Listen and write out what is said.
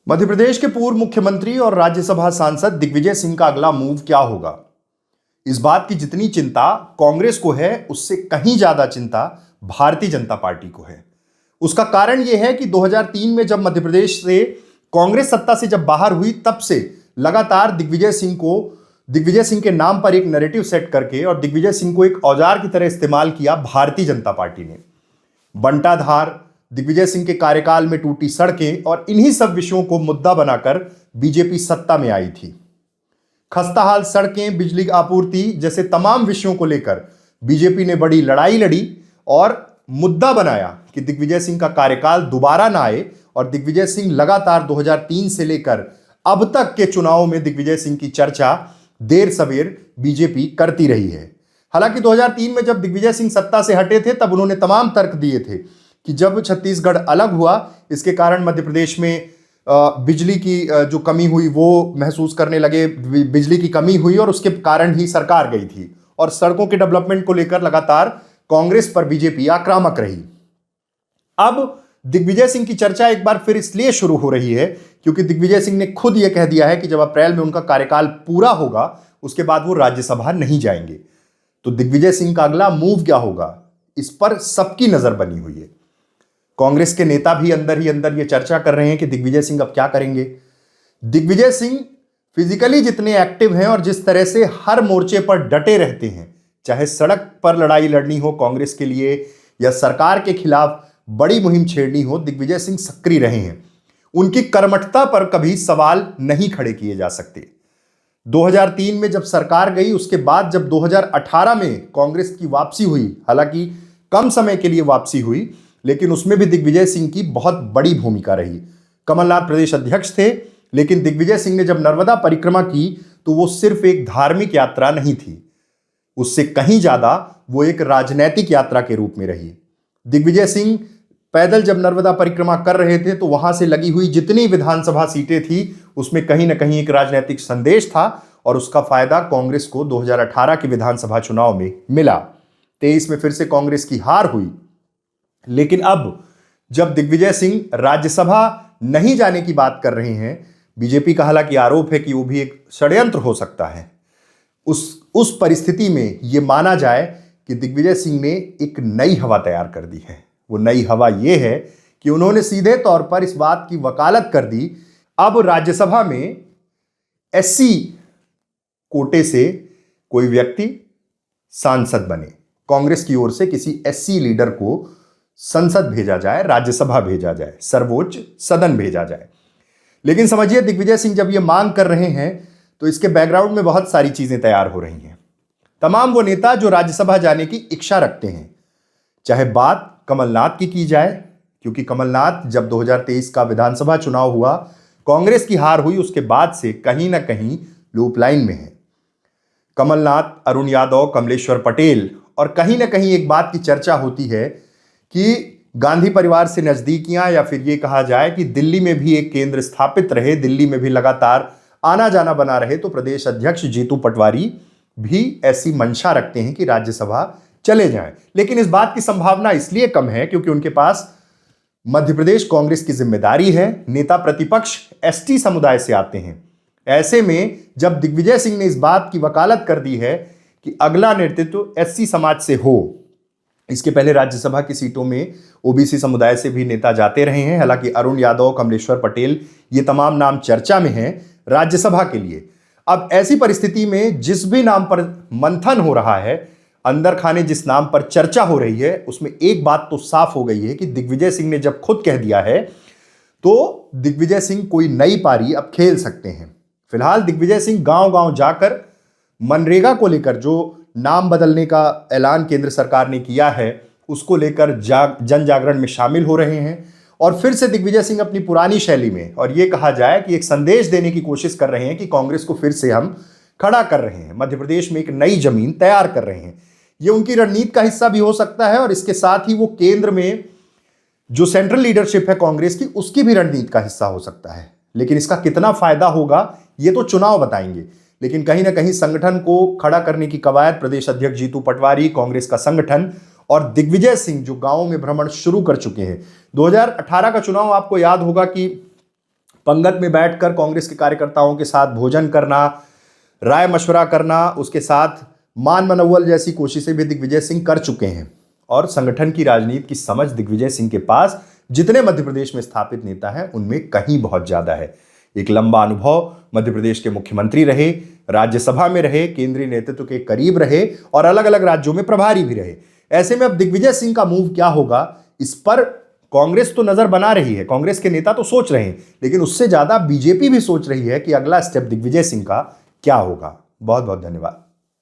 मध्य प्रदेश के पूर्व मुख्यमंत्री और राज्यसभा सांसद दिग्विजय सिंह का अगला मूव क्या होगा। इस बात की जितनी चिंता कांग्रेस को है, उससे कहीं ज्यादा चिंता भारतीय जनता पार्टी को है। उसका कारण यह है कि 2003 में जब मध्य प्रदेश से कांग्रेस सत्ता से जब बाहर हुई, तब से लगातार दिग्विजय सिंह के नाम पर एक नैरेटिव सेट करके और दिग्विजय सिंह को एक औजार की तरह इस्तेमाल किया भारतीय जनता पार्टी ने। बंटाधार, दिग्विजय सिंह के कार्यकाल में टूटी सड़कें और इन्हीं सब विषयों को मुद्दा बनाकर बीजेपी सत्ता में आई थी। खस्ताहाल सड़कें, बिजली आपूर्ति जैसे तमाम विषयों को लेकर बीजेपी ने बड़ी लड़ाई लड़ी और मुद्दा बनाया कि दिग्विजय सिंह का कार्यकाल दोबारा ना आए। और दिग्विजय सिंह लगातार 2003 से लेकर अब तक के चुनावों में दिग्विजय सिंह की चर्चा देर सवेर बीजेपी करती रही है। हालांकि 2003 में जब दिग्विजय सिंह सत्ता से हटे थे, तब उन्होंने तमाम तर्क दिए थे कि जब छत्तीसगढ़ अलग हुआ, इसके कारण मध्य प्रदेश में बिजली की जो कमी हुई वो महसूस करने लगे, बिजली की कमी हुई और उसके कारण ही सरकार गई थी। और सड़कों के डेवलपमेंट को लेकर लगातार कांग्रेस पर बीजेपी आक्रामक रही। अब दिग्विजय सिंह की चर्चा एक बार फिर इसलिए शुरू हो रही है क्योंकि दिग्विजय सिंह ने खुद यह कह दिया है कि जब अप्रैल में उनका कार्यकाल पूरा होगा, उसके बाद वो राज्यसभा नहीं जाएंगे। तो दिग्विजय सिंह का अगला मूव क्या होगा, इस पर सबकी नजर बनी हुई है। कांग्रेस के नेता भी अंदर ही अंदर ये चर्चा कर रहे हैं कि दिग्विजय सिंह अब क्या करेंगे। दिग्विजय सिंह फिजिकली जितने एक्टिव हैं और जिस तरह से हर मोर्चे पर डटे रहते हैं, चाहे सड़क पर लड़ाई लड़नी हो कांग्रेस के लिए या सरकार के खिलाफ बड़ी मुहिम छेड़नी हो, दिग्विजय सिंह सक्रिय रहे हैं। उनकी कर्मठता पर कभी सवाल नहीं खड़े किए जा सकते। 2003 में जब सरकार गई, उसके बाद जब 2018 में कांग्रेस की वापसी हुई, हालांकि कम समय के लिए वापसी हुई, लेकिन उसमें भी दिग्विजय सिंह की बहुत बड़ी भूमिका रही। कमलनाथ प्रदेश अध्यक्ष थे, लेकिन दिग्विजय सिंह ने जब नर्मदा परिक्रमा की तो वो सिर्फ एक धार्मिक यात्रा नहीं थी, उससे कहीं ज्यादा वो एक राजनैतिक यात्रा के रूप में रही। दिग्विजय सिंह पैदल जब नर्मदा परिक्रमा कर रहे थे तो वहां से लगी हुई जितनी विधानसभा सीटें थी, उसमें कहीं ना कहीं एक राजनीतिक संदेश था और उसका फायदा कांग्रेस को 2018 के विधानसभा चुनाव में मिला। 23 में फिर से कांग्रेस की हार हुई। लेकिन अब जब दिग्विजय सिंह राज्यसभा नहीं जाने की बात कर रहे हैं, बीजेपी का हालांकि आरोप है कि वो भी एक षड्यंत्र हो सकता है, उस परिस्थिति में यह माना जाए कि दिग्विजय सिंह ने एक नई हवा तैयार कर दी है। वो नई हवा यह है कि उन्होंने सीधे तौर पर इस बात की वकालत कर दी, अब राज्यसभा में एससी कोटे से कोई व्यक्ति सांसद बने, कांग्रेस की ओर से किसी एससी लीडर को संसद भेजा जाए, राज्यसभा भेजा जाए, सर्वोच्च सदन भेजा जाए। लेकिन समझिए, दिग्विजय सिंह जब ये मांग कर रहे हैं तो इसके बैकग्राउंड में बहुत सारी चीजें तैयार हो रही हैं। तमाम वो नेता जो राज्यसभा जाने की इच्छा रखते हैं, चाहे बात कमलनाथ की जाए, क्योंकि कमलनाथ जब 2023 का विधानसभा चुनाव हुआ, कांग्रेस की हार हुई, उसके बाद से कहीं ना कहीं लूप लाइन में है। कमलनाथ, अरुण यादव, कमलेश्वर पटेल, और कहीं ना कहीं एक बात की चर्चा होती है कि गांधी परिवार से नजदीकियां, या फिर ये कहा जाए कि दिल्ली में भी एक केंद्र स्थापित रहे, दिल्ली में भी लगातार आना जाना बना रहे, तो प्रदेश अध्यक्ष जीतू पटवारी भी ऐसी मंशा रखते हैं कि राज्यसभा चले जाएं। लेकिन इस बात की संभावना इसलिए कम है क्योंकि उनके पास मध्य प्रदेश कांग्रेस की जिम्मेदारी है। नेता प्रतिपक्ष एसटी समुदाय से आते हैं। ऐसे में जब दिग्विजय सिंह ने इस बात की वकालत कर दी है कि अगला नेतृत्व एससी समाज से हो, इसके पहले राज्यसभा की सीटों में ओबीसी समुदाय से भी नेता जाते रहे हैं। हालांकि अरुण यादव, कमलेश्वर पटेल, ये तमाम नाम चर्चा में हैं राज्यसभा के लिए। अब ऐसी परिस्थिति में जिस भी नाम पर मंथन हो रहा है, अंदर खाने जिस नाम पर चर्चा हो रही है, उसमें एक बात तो साफ हो गई है कि दिग्विजय सिंह ने जब खुद कह दिया है तो दिग्विजय सिंह कोई नई पारी अब खेल सकते हैं। फिलहाल दिग्विजय सिंह गांव गांव जाकर मनरेगा को लेकर जो नाम बदलने का ऐलान केंद्र सरकार ने किया है, उसको लेकर जन जागरण में शामिल हो रहे हैं। और फिर से दिग्विजय सिंह अपनी पुरानी शैली में, और ये कहा जाए कि एक संदेश देने की कोशिश कर रहे हैं कि कांग्रेस को फिर से हम खड़ा कर रहे हैं, मध्य प्रदेश में एक नई जमीन तैयार कर रहे हैं। ये उनकी रणनीति का हिस्सा भी हो सकता है और इसके साथ ही वो केंद्र में जो सेंट्रल लीडरशिप है कांग्रेस की, उसकी भी रणनीति का हिस्सा हो सकता है। लेकिन इसका कितना फायदा होगा ये तो चुनाव बताएंगे। लेकिन कहीं ना कहीं संगठन को खड़ा करने की कवायद प्रदेश अध्यक्ष जीतू पटवारी, कांग्रेस का संगठन और दिग्विजय सिंह जो गांवों में भ्रमण शुरू कर चुके हैं। 2018 का चुनाव आपको याद होगा कि पंगत में बैठकर कांग्रेस के कार्यकर्ताओं के साथ भोजन करना, राय मशवरा करना, उसके साथ मान मनोवल जैसी कोशिशें भी दिग्विजय सिंह कर चुके हैं। और संगठन की राजनीति की समझ दिग्विजय सिंह के पास जितने मध्य प्रदेश में स्थापित नेता हैं उनमें कहीं बहुत ज्यादा है। एक लंबा अनुभव, मध्य प्रदेश के मुख्यमंत्री रहे, राज्यसभा में रहे, केंद्रीय नेतृत्व के करीब रहे और अलग अलग राज्यों में प्रभारी भी रहे। ऐसे में अब दिग्विजय सिंह का मूव क्या होगा, इस पर कांग्रेस तो नजर बना रही है, कांग्रेस के नेता तो सोच रहे हैं, लेकिन उससे ज्यादा बीजेपी भी सोच रही है कि अगला स्टेप दिग्विजय सिंह का क्या होगा। बहुत बहुत धन्यवाद।